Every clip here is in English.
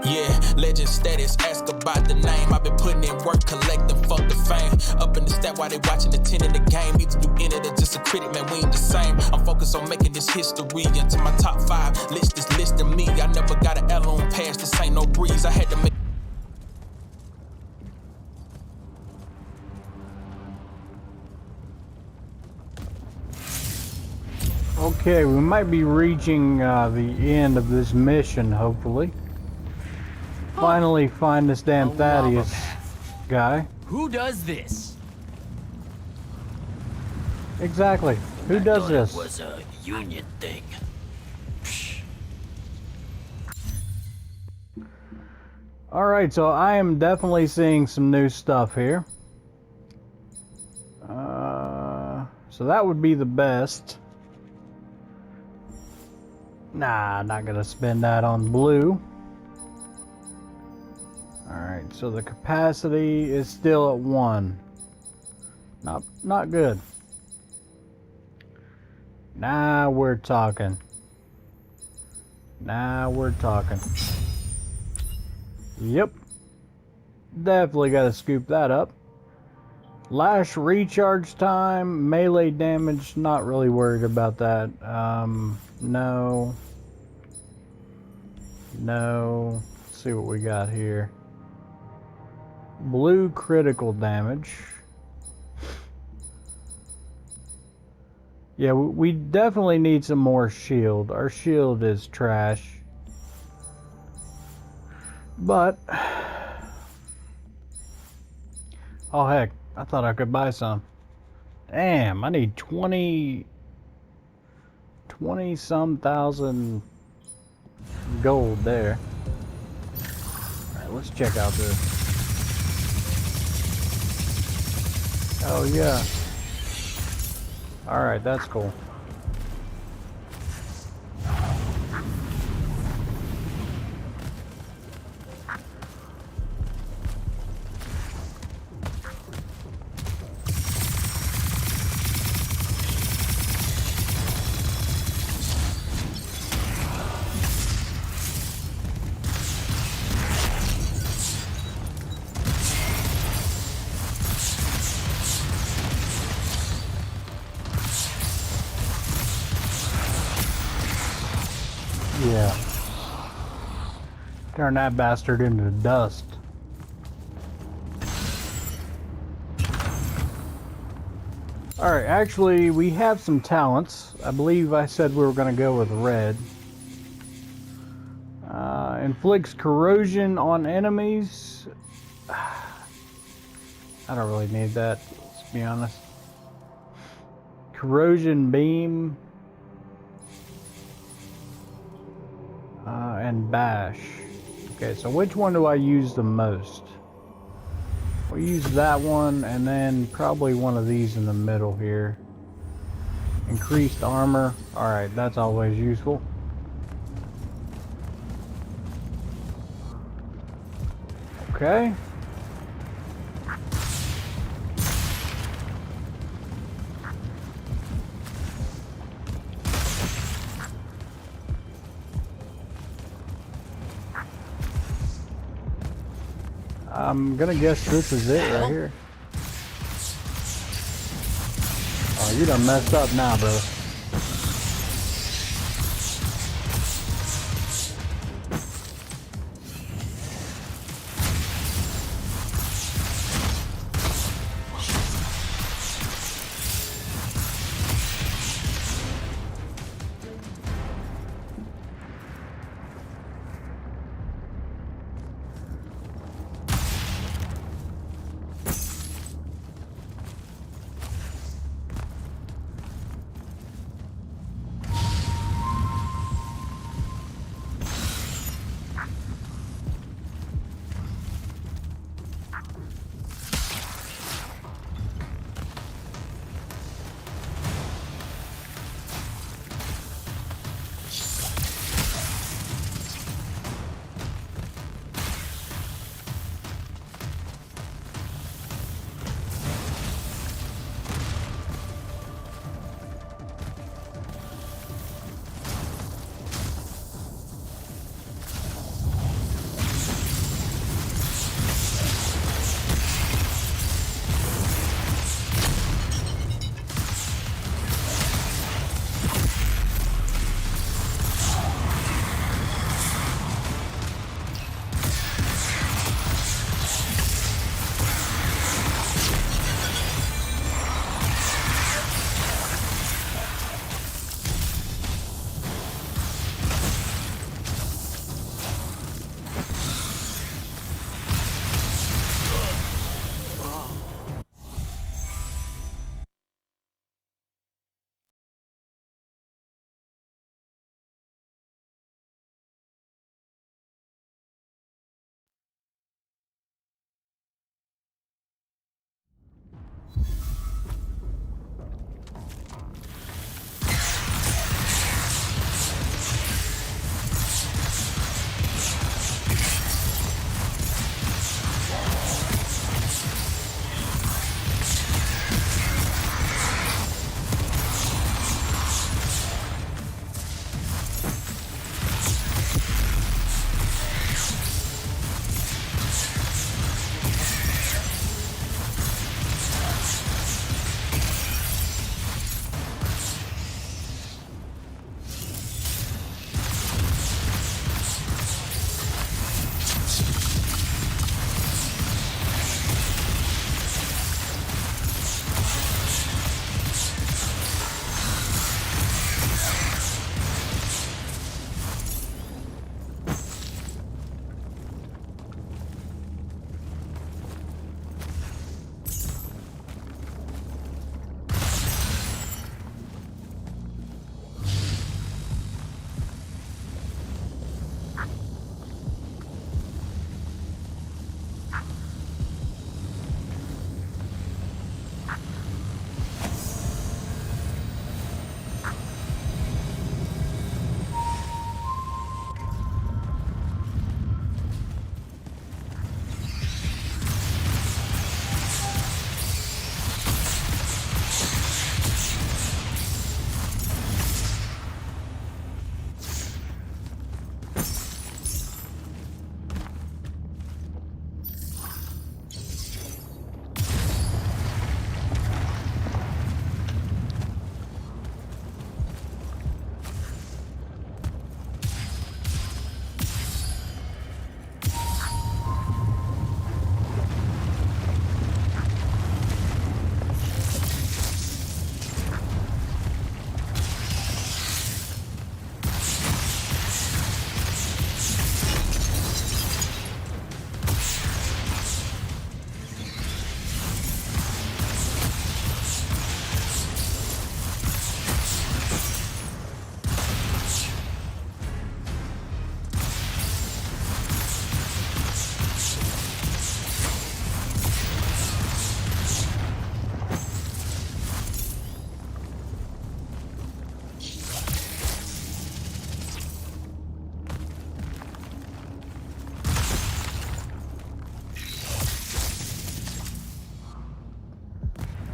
Yeah, legend status, ask about the name. I've been putting in work, collecting, fuck the fame. Up in the stat while they watching the 10 in the game. Either you in it or just a critic, man, we ain't the same. I'm focused on making this history. Into my top 5, list is listing me. I never got an L on pass, this ain't no breeze. I had to make. Okay, we might be reaching the end of this mission, hopefully. Finally find this damn Thadeus guy. Who does this? Exactly. Who does this? It was a union thing. Alright, so I am definitely seeing some new stuff here. So that would be the best. Nah, not gonna spend that on blue. Alright, so the capacity is still at 1. Not good. Now we're talking. Now we're talking. Yep. Definitely gotta scoop that up. Lash recharge time, melee damage, not really worried about that. No. No. Let's see what we got here. Blue critical damage. Yeah, we definitely need some more shield. Our shield is trash. But oh heck, I thought I could buy some. Damn, I need 20 some thousand gold there. Alright, let's check out this. Oh yeah. Alright, that's cool. Yeah. Turn that bastard into dust. Alright, actually, we have some talents. I believe I said we were going to go with red. Inflicts corrosion on enemies. I don't really need that, let's be honest. Corrosion beam. And bash. Okay, so which one do I use the most? We'll use that one, and then probably one of these in the middle here. Increased armor. Alright, that's always useful. Okay. I'm gonna guess this is it right here. Oh, you done messed up now, bro.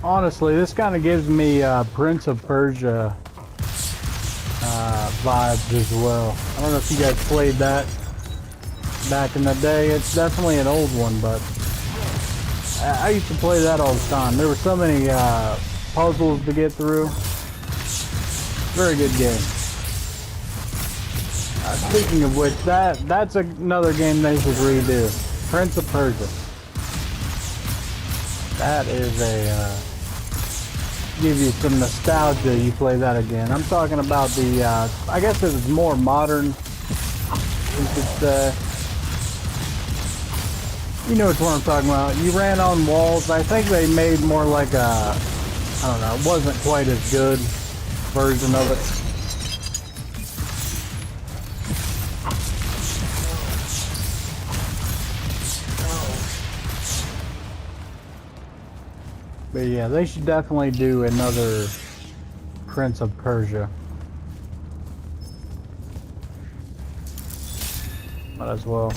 Honestly, this kind of gives me Prince of Persia vibes as well. I don't know if you guys played that back in the day. It's definitely an old one, but I used to play that all the time. There were so many puzzles to get through. Very good game. Speaking of which, that's another game they should redo. Prince of Persia. That is a give you some nostalgia. You play that again. I'm talking about the. I guess it was more modern. You could say. You know which one I'm talking about. You ran on walls. I think they made more like a. I don't know. It wasn't quite as good version of it. But yeah, they should definitely do another Prince of Persia. Might as well.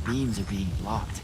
Beams are being blocked.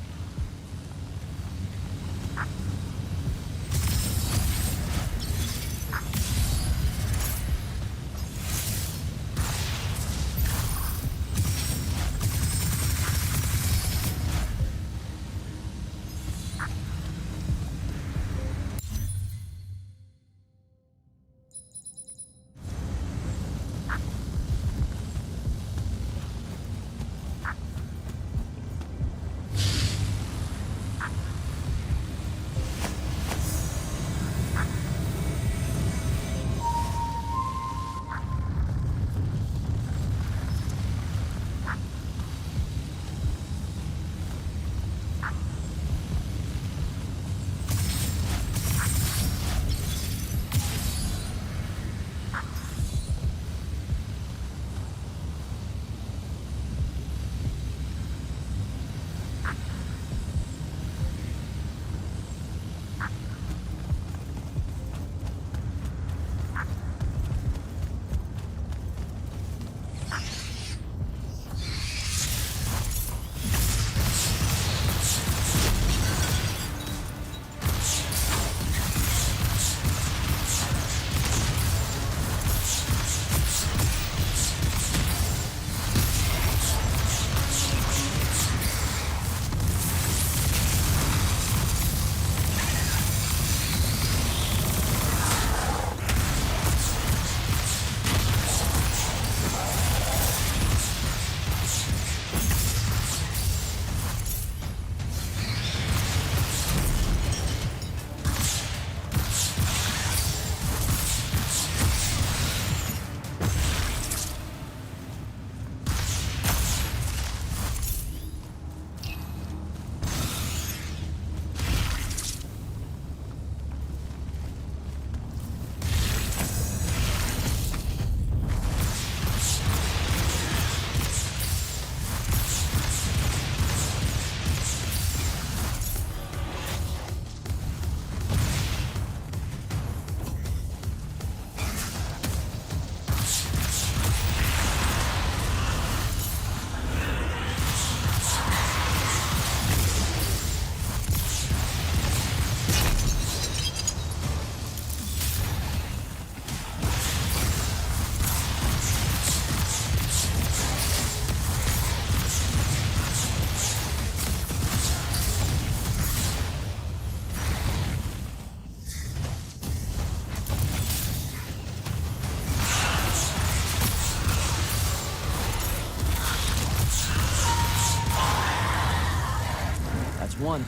one.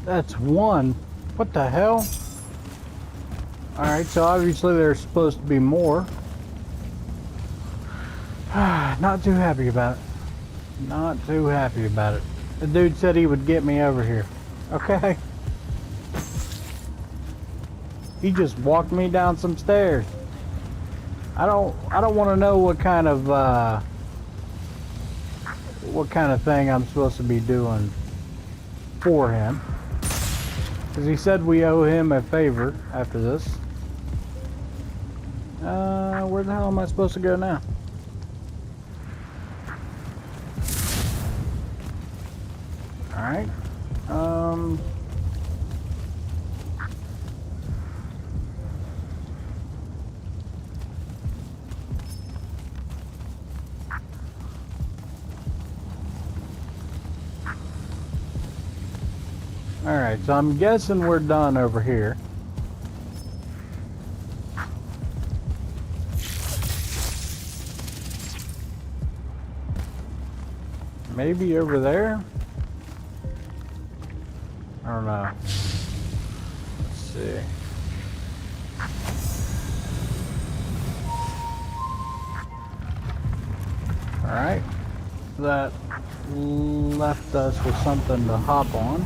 That's one. What the hell? Alright, so obviously there's supposed to be more. Not too happy about it. Not too happy about it. The dude said he would get me over here. Okay? He just walked me down some stairs. I don't want to know what kind of thing I'm supposed to be doing for him. Because he said we owe him a favor after this. Where the hell am I supposed to go now? Alright. Alright, so I'm guessing we're done over here. Maybe over there? I don't know. Let's see. Alright. That left us with something to hop on.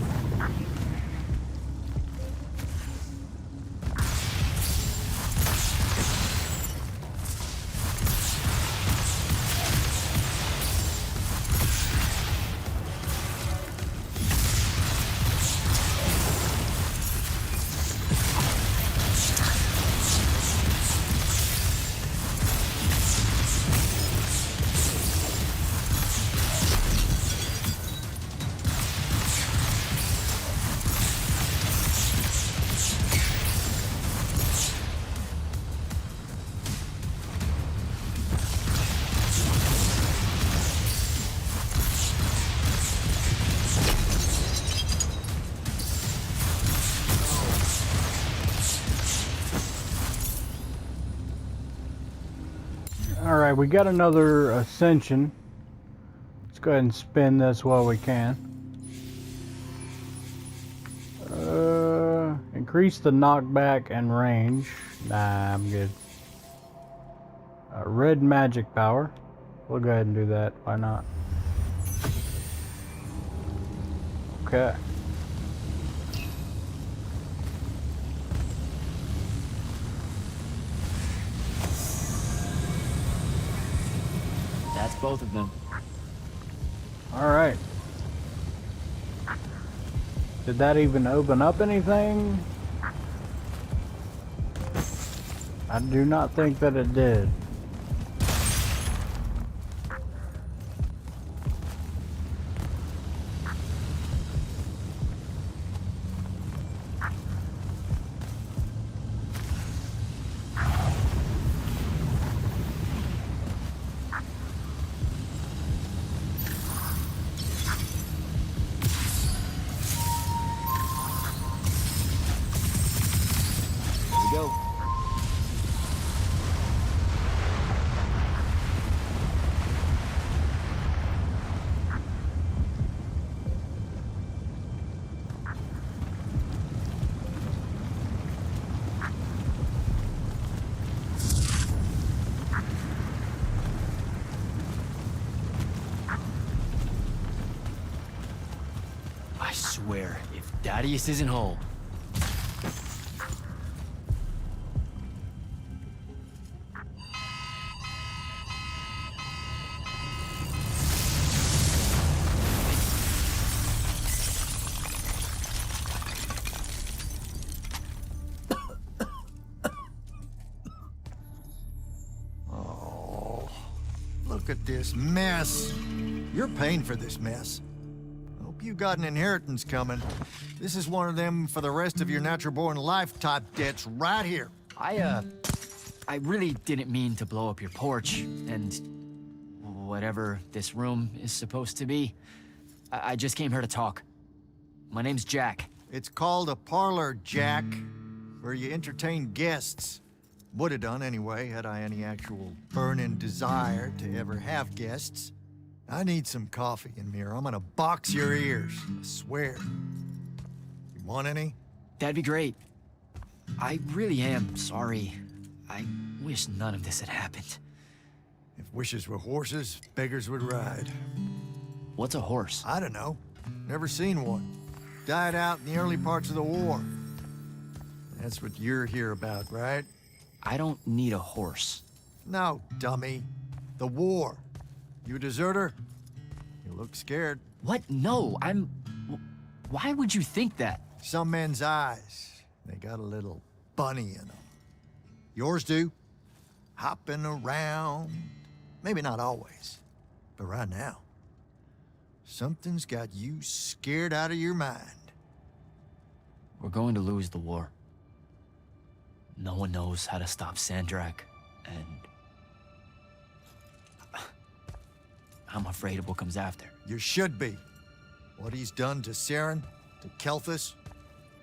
Alright, we got another ascension. Let's go ahead and spin this while we can. Increase the knockback and range. Nah, I'm good. Red magic power. We'll go ahead and do that. Why not? Okay. That's both of them. Alright. Did that even open up anything? I do not think that it did. Go. I swear, if Thadeus isn't whole. Look at this mess. You're paying for this mess. Hope you got an inheritance coming. This is one of them for the rest of your natural-born life type debts right here. I really didn't mean to blow up your porch, and whatever this room is supposed to be. I just came here to talk. My name's Jack. It's called a parlor, Jack, where you entertain guests. Would have done anyway, had I any actual burning desire to ever have guests. I need some coffee, Ymir. I'm gonna box your ears, I swear. You want any? That'd be great. I really am sorry. I wish none of this had happened. If wishes were horses, beggars would ride. What's a horse? I don't know. Never seen one. Died out in the early parts of the war. That's what you're here about, right? I don't need a horse. No, dummy. The war. You a deserter? You look scared. What? No, Why would you think that? Some men's eyes, they got a little bunny in them. Yours do. Hopping around. Maybe not always, but right now. Something's got you scared out of your mind. We're going to lose the war. No one knows how to stop Sandrakk, and I'm afraid of what comes after. You should be. What he's done to Saren, to Kelthus,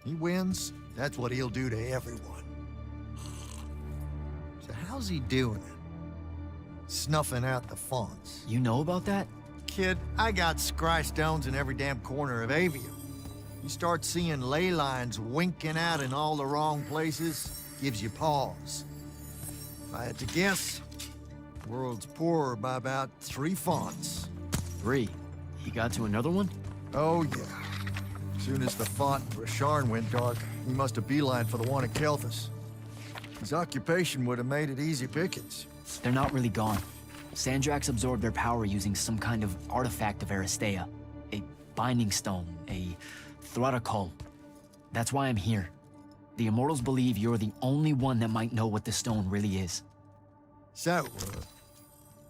he wins, that's what he'll do to everyone. So how's he doing it? Snuffing out the fonts. You know about that? Kid, I got scry stones in every damn corner of Aveum. You start seeing ley lines winking out in all the wrong places, gives you pause. If I had to guess, the world's poorer by about 3 fonts. 3. He got to another one? Oh, yeah. As soon as the font in Rasharn went dark, he must have beelined for the one at Kelthus. His occupation would have made it easy pickings. They're not really gone. Sandrakk's absorbed their power using some kind of artifact of Aristea. A binding stone, a Thadeus. That's why I'm here. The Immortals believe you're the only one that might know what the stone really is. So,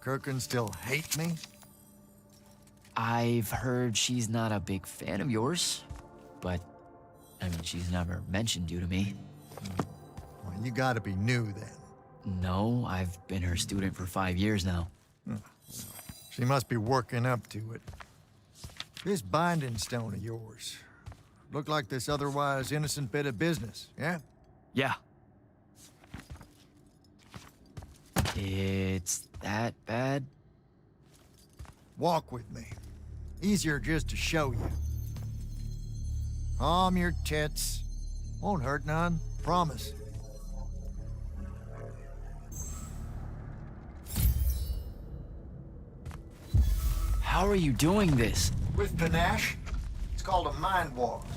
Kirkin still hate me? I've heard she's not a big fan of yours, but, I mean, she's never mentioned you to me. Well, you gotta be new then. No, I've been her student for 5 years now. She must be working up to it. This binding stone of yours, look like this otherwise innocent bit of business, yeah? Yeah. It's that bad? Walk with me. Easier just to show you. Calm your tits. Won't hurt none, promise. How are you doing this? With panache, it's called a mind walk.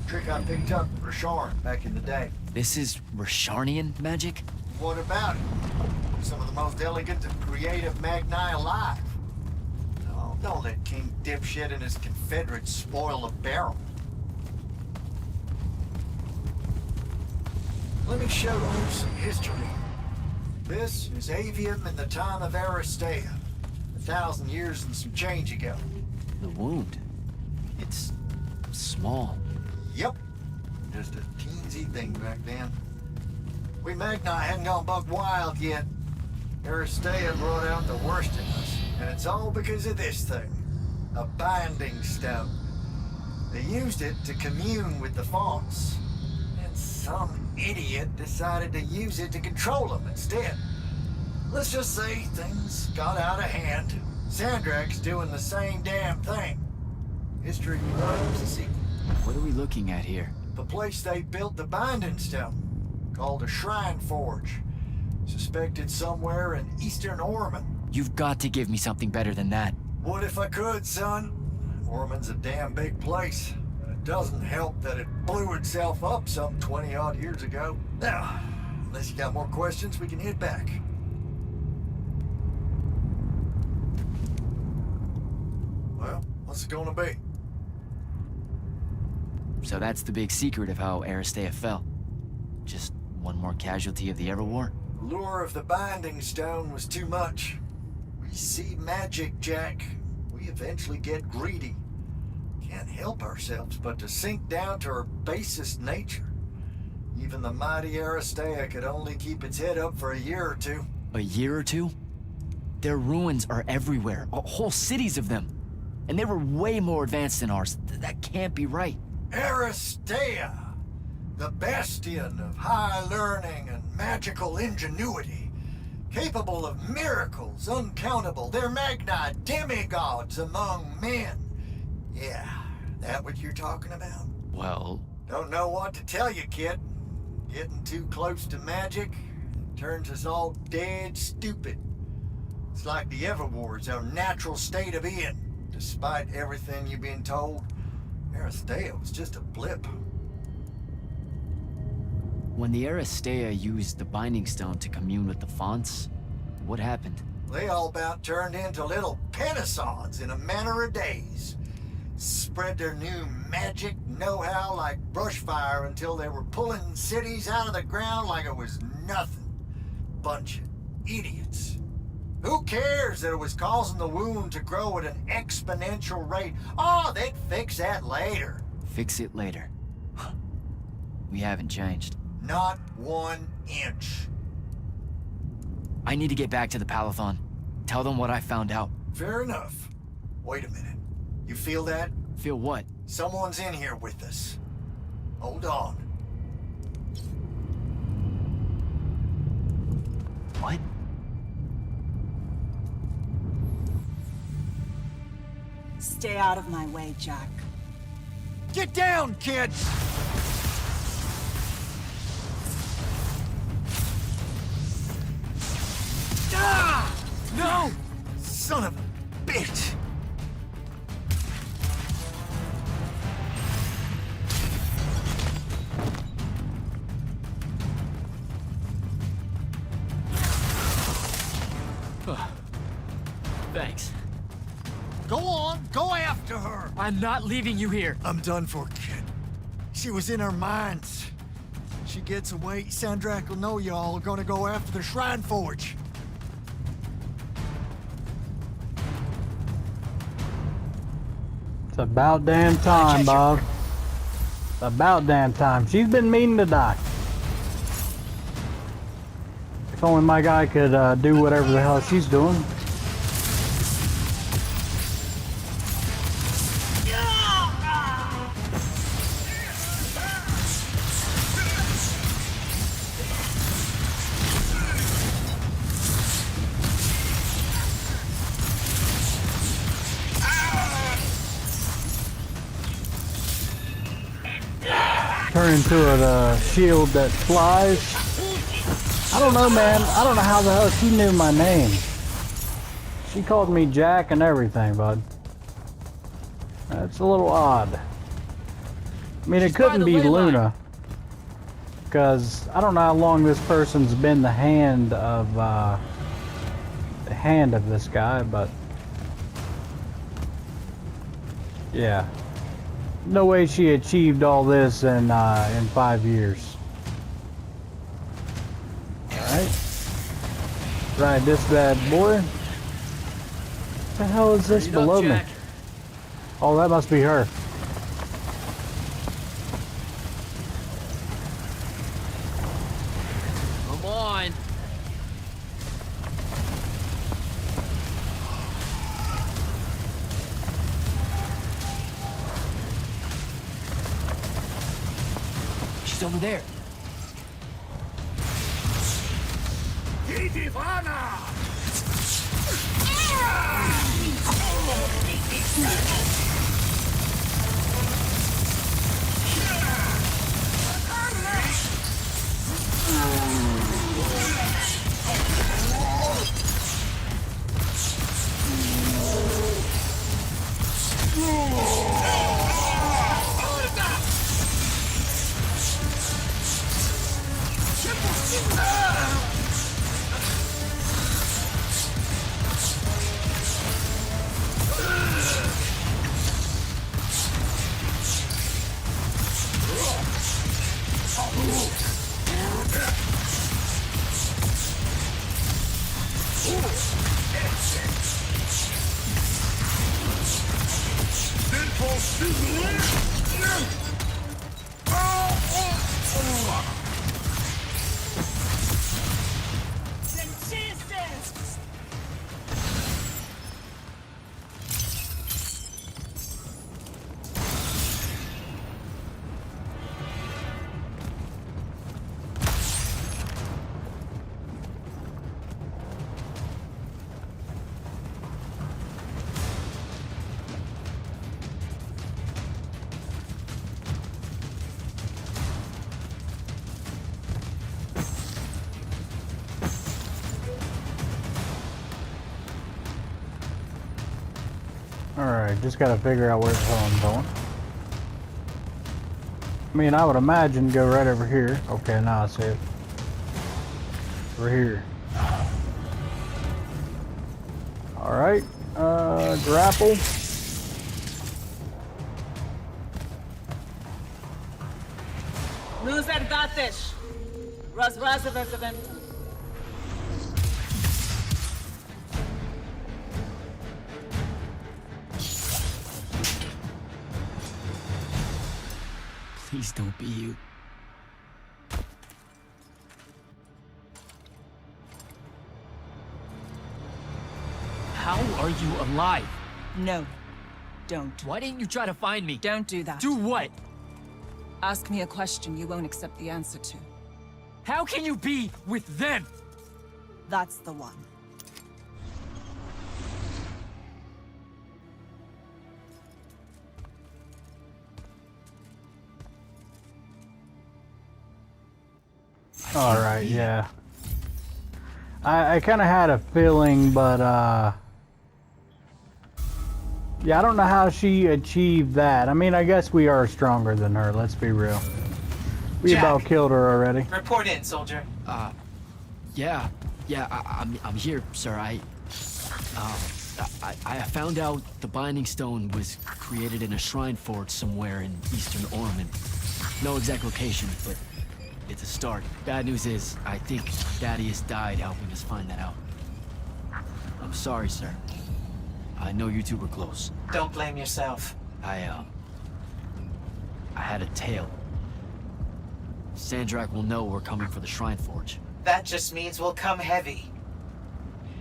Trick I picked up at Rasharn back in the day. This is Rasharnian magic? What about it? Some of the most elegant and creative magni alive. No, don't let King Dipshit and his Confederates spoil the barrel. Let me show you some history. This is Aveum in the time of Aristea. 1,000 years and some change ago. The wound. It's small. Yep. Just a teensy thing back then. We Magni hadn't gone buck wild yet. Aristea brought out the worst in us. And it's all because of this thing. A binding stone. They used it to commune with the fonts. And some idiot decided to use it to control them instead. Let's just say things got out of hand. Sandrakk's doing the same damn thing. History loves a sequel. What are we looking at here? The place they built the binding stone, called a shrine forge. Suspected somewhere in eastern Orman. You've got to give me something better than that. What if I could, son? Orman's a damn big place. It doesn't help that it blew itself up some 20-odd years ago. Now, unless you got more questions, we can head back. Well, what's it gonna be? So that's the big secret of how Aristea fell. Just one more casualty of the Ever War? The lure of the binding stone was too much. We see magic, Jack. We eventually get greedy. Can't help ourselves but to sink down to our basest nature. Even the mighty Aristea could only keep its head up for a year or two. A year or two? Their ruins are everywhere, whole cities of them. And they were way more advanced than ours. That can't be right. Aristea, the bastion of high learning and magical ingenuity, Capable of miracles uncountable. They're magni demigods among men. Yeah, that what you're talking about? Well, Don't know what to tell you, kid. Getting too close to magic turns us all dead stupid. It's like the Everwar's our natural state of being. Despite everything you've been told, Aristea was just a blip. when the Aristea used the Binding Stone to commune with the fonts, what happened? They all about turned into little penasons in a matter of days. Spread their new magic know-how like brushfire until they were pulling cities out of the ground like it was nothing. Bunch of idiots. Who cares that it was causing the wound to grow at an exponential rate? Oh, they'd fix that later. Fix it later. We haven't changed. Not 1 inch. I need to get back to the Palathon. Tell them what I found out. Fair enough. Wait a minute. You feel that? Feel what? Someone's in here with us. Hold on. What? Stay out of my way, Jack. Get down, kid! Ah! No! Son of a bitch! Thanks. Go on, go after her! I'm not leaving you here. I'm done for, kid. She was in our minds. She gets away, Sandrakk will know y'all are gonna go after the Shrine Forge. It's about damn time, Bob. It's about damn time. She's been meaning to die. If only my guy could do whatever the hell she's doing. Turn into a shield that flies. I don't know, man. I don't know how the hell she knew my name. She called me Jack and everything, bud. That's a little odd. I mean, it couldn't be Luna, because I don't know how long this person's been the hand of this guy, but yeah. No way she achieved all this in 5 years. Alright. Ride this bad boy. What the hell is this below me? Oh, that must be her. Come on. She's over there. Alright, just gotta figure out where the hell I'm going. I mean, I would imagine go right over here. Okay, now I see it. Over here. Alright, grapple. Nu zerdatesh. Razrazavazavent. Please don't be you. How are you alive? No, don't. Why didn't you try to find me? Don't do that. Do what? Ask me a question you won't accept the answer to. How can you be with them? That's the one. Alright, yeah. I kind of had a feeling, but, yeah, I don't know how she achieved that. I mean, I guess we are stronger than her, let's be real. We Jack. about killed her already. Report in, soldier. Yeah, I'm here, sir. I found out the Binding Stone was created in a shrine forge somewhere in Eastern Orman. No exact location, but it's a start. Bad news is, I think Thadeus died helping us find that out. I'm sorry, sir. I know you two were close. Don't blame yourself. I had a tail. Sandrakk will know we're coming for the shrine forge. That just means we'll come heavy.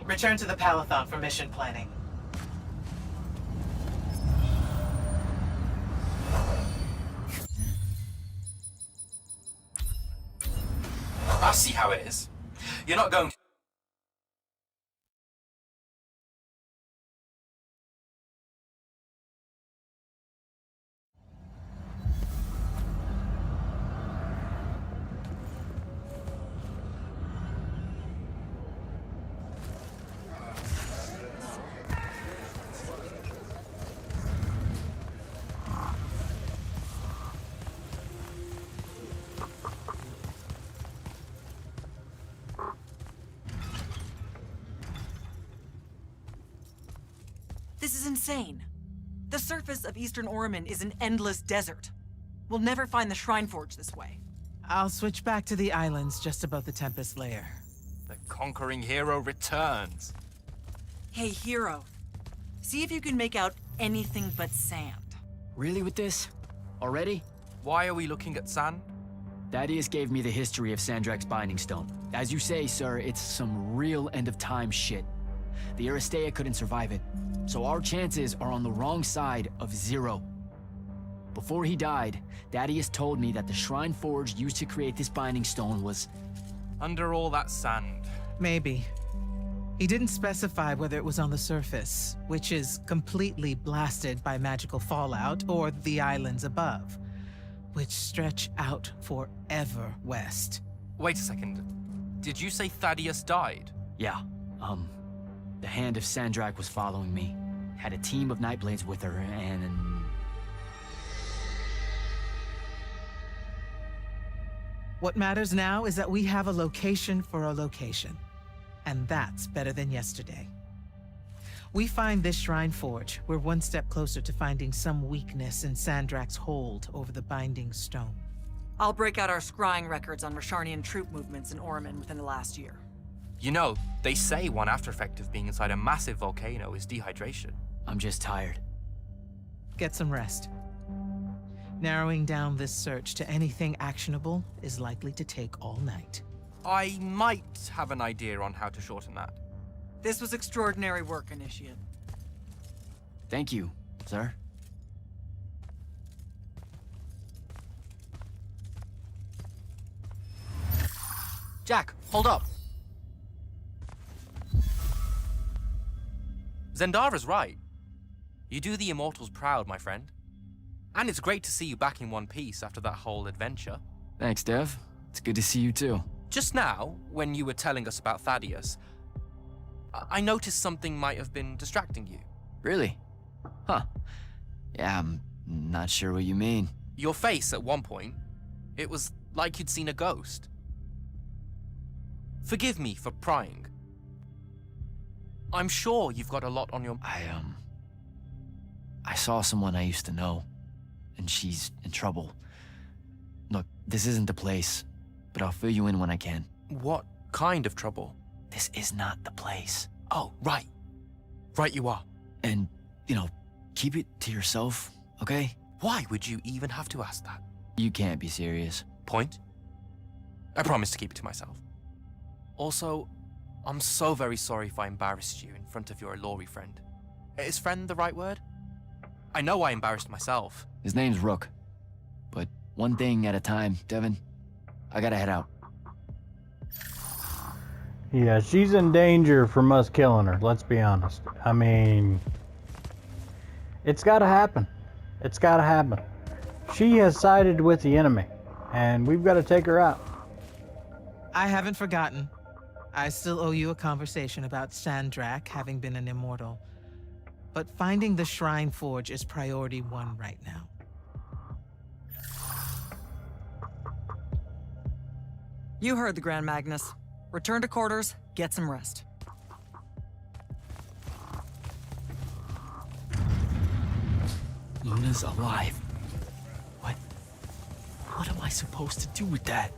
Return to the Palathon for mission planning. I see how it is. You're not going to... This is insane. The surface of Eastern Orman is an endless desert. We'll never find the Shrine Forge this way. I'll switch back to the islands just above the Tempest Lair. The conquering hero returns. Hey, hero. See if you can make out anything but sand. Really with this? Already? Why are we looking at sand? Thadeus gave me the history of Sandrakk's Binding Stone. As you say, sir, it's some real end-of-time shit. The Aristea couldn't survive it, so our chances are on the wrong side of 0. Before he died, Thadeus told me that the Shrine Forge used to create this Binding Stone was... Under all that sand. Maybe. He didn't specify whether it was on the surface, which is completely blasted by magical fallout, or the islands above, which stretch out forever west. Wait a second. Did you say Thadeus died? Yeah, the Hand of Sandrakk was following me. Had a team of Nightblades with her, and... What matters now is that we have a location for a location. And that's better than yesterday. We find this Shrine Forge, we're one step closer to finding some weakness in Sandrakk's hold over the Binding Stone. I'll break out our scrying records on Rasharnian troop movements in Orman within the last year. You know, they say one after effect of being inside a massive volcano is dehydration. I'm just tired. Get some rest. Narrowing down this search to anything actionable is likely to take all night. I might have an idea on how to shorten that. This was extraordinary work, Initiate. Thank you, sir. Jack, hold up. Zendara's right. You do the Immortals proud, my friend. And it's great to see you back in one piece after that whole adventure. Thanks, Dev. It's good to see you too. Just now, when you were telling us about Thadeus, I noticed something might have been distracting you. Really? Huh. Yeah, I'm not sure what you mean. Your face at one point, it was like you'd seen a ghost. Forgive me for prying. I'm sure you've got a lot on your... I saw someone I used to know, and she's in trouble. Look, this isn't the place, but I'll fill you in when I can. What kind of trouble? This is not the place. Oh, right. Right you are. And, keep it to yourself, okay? Why would you even have to ask that? You can't be serious. Point? I promise to keep it to myself. Also, I'm so very sorry if I embarrassed you in front of your Ilori friend. Is friend the right word? I know I embarrassed myself. His name's Rook. But one thing at a time, Devin. I gotta head out. Yeah, she's in danger from us killing her, let's be honest. I mean, it's gotta happen. It's gotta happen. She has sided with the enemy, and we've got to take her out. I haven't forgotten. I still owe you a conversation about Sandrakk having been an immortal. But finding the Shrine Forge is priority 1 right now. You heard the Grand Magnus. Return to quarters, get some rest. Luna's alive. What am I supposed to do with that?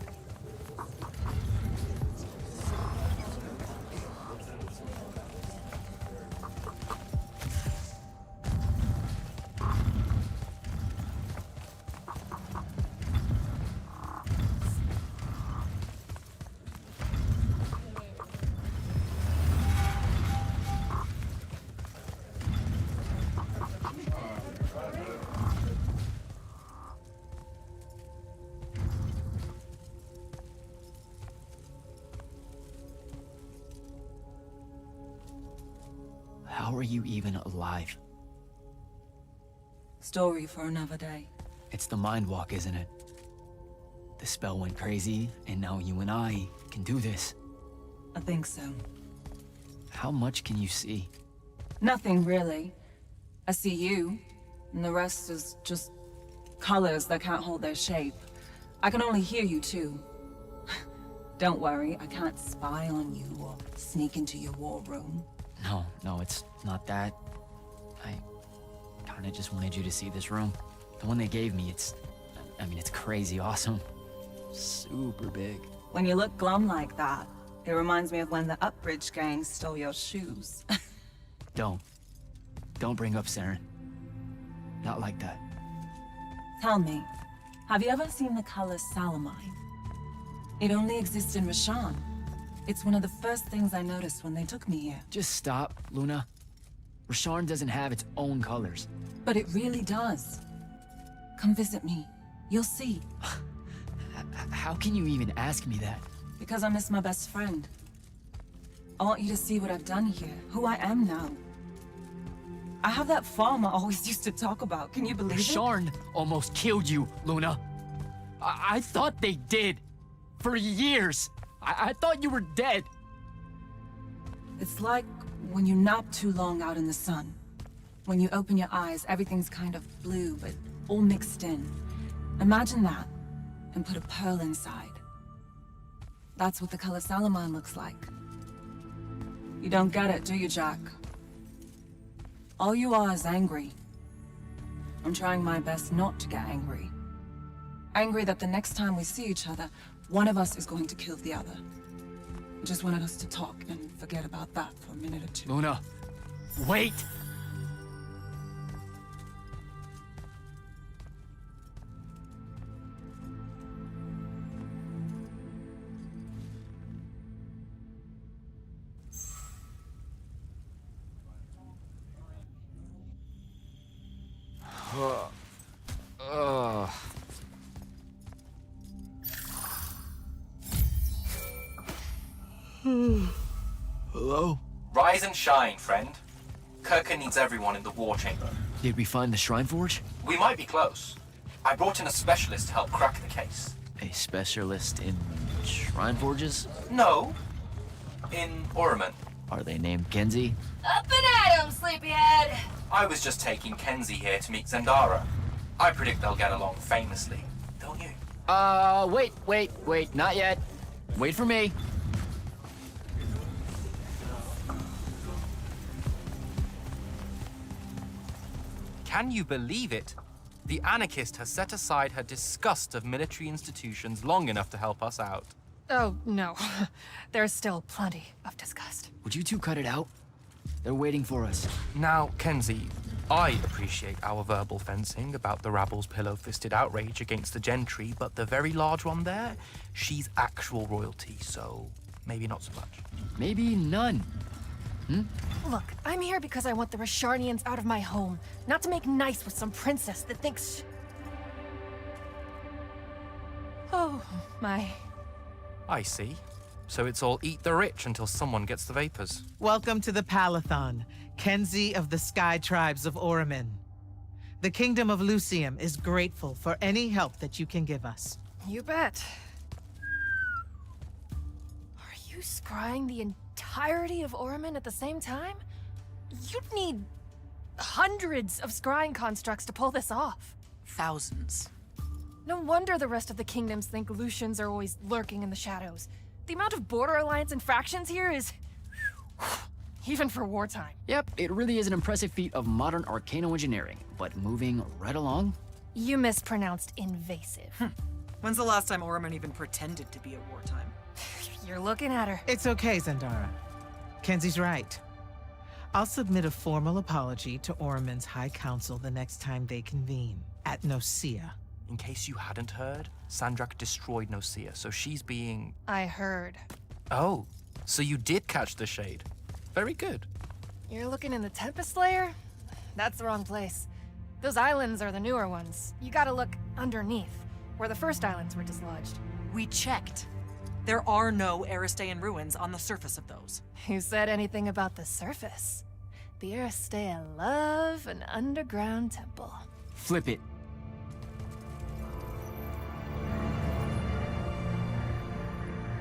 How are you even alive? Story for another day. It's the Mind Walk, isn't it? The spell went crazy, and now you and I can do this. I think so. How much can you see? Nothing really. I see you, and the rest is just colors that can't hold their shape. I can only hear you too. Don't worry, I can't spy on you or sneak into your war room. No, it's not that. I kinda just wanted you to see this room. The one they gave me, it's crazy awesome. Super big. When you look glum like that, it reminds me of when the Upbridge gang stole your shoes. Don't bring up Saren. Not like that. Tell me, have you ever seen the color Salamine? It only exists in Rashan. It's one of the first things I noticed when they took me here. Just stop, Luna. Rasharn doesn't have its own colors. But it really does. Come visit me. You'll see. How can you even ask me that? Because I miss my best friend. I want you to see what I've done here, who I am now. I have that farm I always used to talk about. Can you believe it? Rasharn almost killed you, Luna. I thought they did. For years. I thought you were dead. It's like when you nap too long out in the sun. When you open your eyes, everything's kind of blue, but all mixed in. Imagine that, and put a pearl inside. That's what the color Salamine looks like. You don't get it, do you, Jack? All you are is angry. I'm trying my best not to get angry. Angry that the next time we see each other, one of us is going to kill the other. I just wanted us to talk and forget about that for a minute or two. Luna, wait! Hello? Rise and shine, friend. Kirka needs everyone in the war chamber. Did we find the Shrine Forge? We might be close. I brought in a specialist to help crack the case. A specialist in Shrine Forges? No. In Orman. Are they named Genzi? Up and at 'em! Welcome, sleepyhead. I was just taking Kenzie here to meet Zendara. I predict they'll get along famously, don't you? Wait, not yet. Wait for me. Can you believe it? The anarchist has set aside her disgust of military institutions long enough to help us out. Oh, no. There's still plenty of disgust. Would you two cut it out? They're waiting for us. Now, Kenzie, I appreciate our verbal fencing about the rabble's pillow-fisted outrage against the gentry, but the very large one there, she's actual royalty, so maybe not so much. Maybe none. Look, I'm here because I want the Rasharnians out of my home, not to make nice with some princess that thinks... Oh, my... I see. So it's all eat the rich until someone gets the vapors. Welcome to the Palathon, Kenzie of the Sky Tribes of Oramin. The Kingdom of Lucium is grateful for any help that you can give us. You bet. Are you scrying the entirety of Oramin at the same time? You'd need hundreds of scrying constructs to pull this off. Thousands. No wonder the rest of the kingdoms think Lucians are always lurking in the shadows. The amount of border alliance and factions here is... even for wartime. Yep, it really is an impressive feat of modern arcano-engineering, but moving right along? You mispronounced invasive. When's the last time Oramin even pretended to be at wartime? You're looking at her. It's okay, Zendara. Kenzie's right. I'll submit a formal apology to Oramin's High Council the next time they convene, at Nosea. In case you hadn't heard, Sandrakk destroyed Nosea, so she's being... I heard. Oh, so you did catch the shade. Very good. You're looking in the Tempest Layer? That's the wrong place. Those islands are the newer ones. You gotta look underneath, where the first islands were dislodged. We checked. There are no Aristean ruins on the surface of those. Who said anything about the surface? The Aristean love an underground temple. Flip it.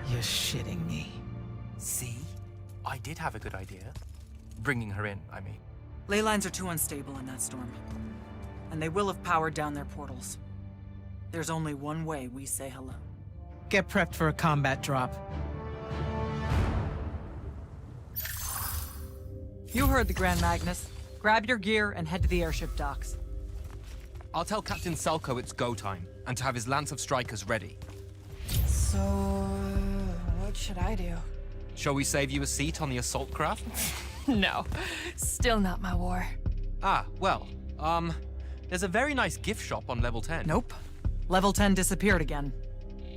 You're shitting me. See? I did have a good idea. Bringing her in, I mean. Ley lines are too unstable in that storm. And they will have powered down their portals. There's only one way we say hello. Get prepped for a combat drop. You heard the Grand Magnus. Grab your gear and head to the airship docks. I'll tell Captain Selko it's go time, and to have his lance of strikers ready. So, what should I do? Shall we save you a seat on the assault craft? No, still not my war. Ah, well, there's a very nice gift shop on level 10. Nope. Level 10 disappeared again.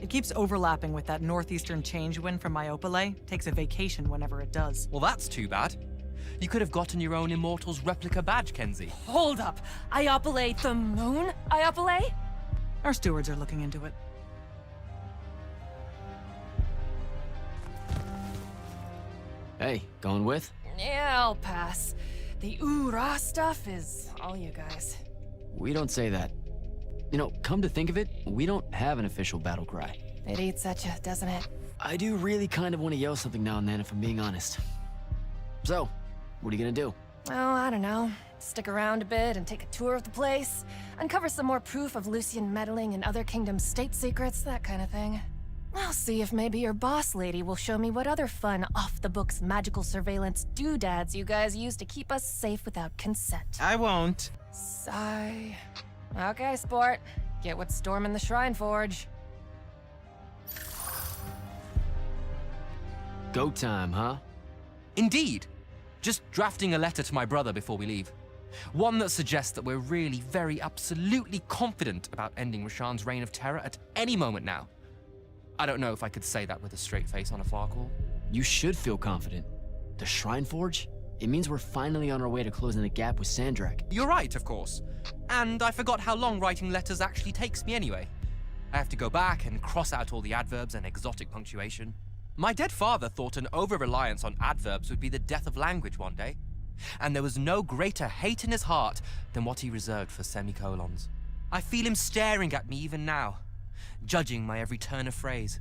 It keeps overlapping with that northeastern change wind from Myopole. Takes a vacation whenever it does. Well, that's too bad. You could have gotten your own Immortals replica badge, Kenzie. Hold up! Iopole the moon? Iopole? Our stewards are looking into it. Hey, going with? Yeah, I'll pass. The ooh-rah stuff is all you guys. We don't say that. You know, come to think of it, we don't have an official battle cry. It eats at you, doesn't it? I do really kind of want to yell something now and then, if I'm being honest. So, what are you gonna do? Oh, I don't know. Stick around a bit and take a tour of the place. Uncover some more proof of Lucian meddling in other kingdoms' state secrets, that kind of thing. I'll see if maybe your boss lady will show me what other fun, off-the-books magical surveillance doodads you guys use to keep us safe without consent. I won't. Sigh. Okay, sport. Get what's storming the Shrine Forge. Go time, huh? Indeed. Just drafting a letter to my brother before we leave. One that suggests that we're really very absolutely confident about ending Rasharn's reign of terror at any moment now. I don't know if I could say that with a straight face on a far call. You should feel confident. The Shrine Forge? It means we're finally on our way to closing the gap with Sandrakk. You're right, of course. And I forgot how long writing letters actually takes me anyway. I have to go back and cross out all the adverbs and exotic punctuation. My dead father thought an over-reliance on adverbs would be the death of language one day. And there was no greater hate in his heart than what he reserved for semicolons. I feel him staring at me even now, judging my every turn of phrase,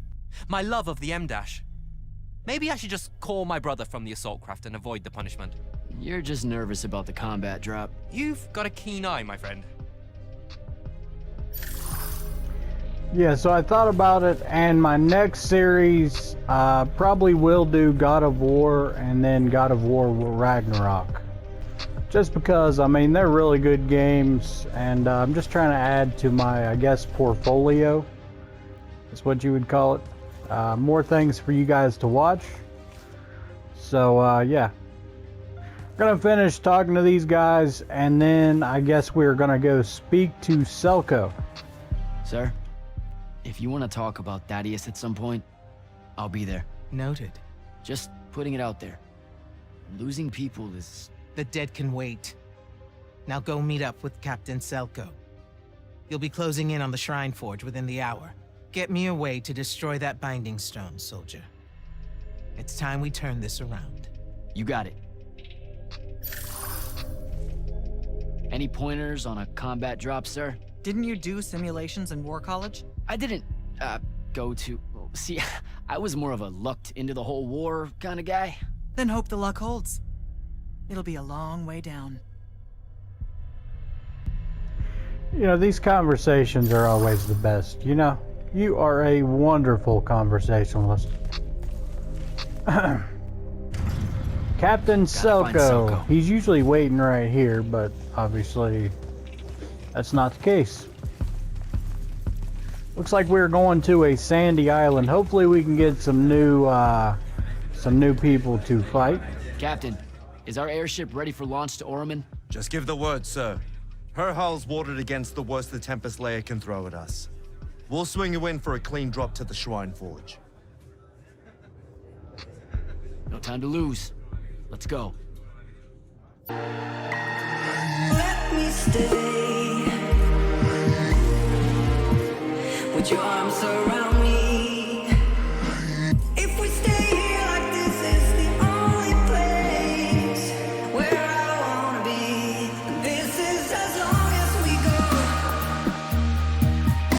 my love of the M-dash. Maybe I should just call my brother from the assault craft and avoid the punishment. You're just nervous about the combat drop. You've got a keen eye, my friend. Yeah, so I thought about it, and my next series probably will do God of War and then God of War Ragnarok. Just because, I mean, they're really good games, and I'm just trying to add to my, I guess, portfolio. That's what you would call it. More things for you guys to watch. So, yeah. Gonna finish talking to these guys, and then I guess we're gonna go speak to Selko. Sir, if you want to talk about Thadeus at some point, I'll be there. Noted. Just putting it out there. Losing people is... The dead can wait. Now go meet up with Captain Selko. You'll be closing in on the Shrine Forge within the hour. Get me a way to destroy that binding stone, soldier. It's time we turn this around. You got it. Any pointers on a combat drop, sir? Didn't you do simulations in War College? I didn't, go to... Well, see, I was more of a lucked into the whole war kind of guy. Then hope the luck holds. It'll be a long way down. You know, these conversations are always the best. You know, you are a wonderful conversationalist. Captain Selko. He's usually waiting right here, but obviously that's not the case. Looks like we're going to a sandy island. Hopefully we can get some new people to fight. Captain, is our airship ready for launch to Orman? Just give the word, sir. Her hull's warded against the worst the Tempest layer can throw at us. We'll swing you in for a clean drop to the Shrine Forge. No time to lose. Let's go. Let me stay with your arms around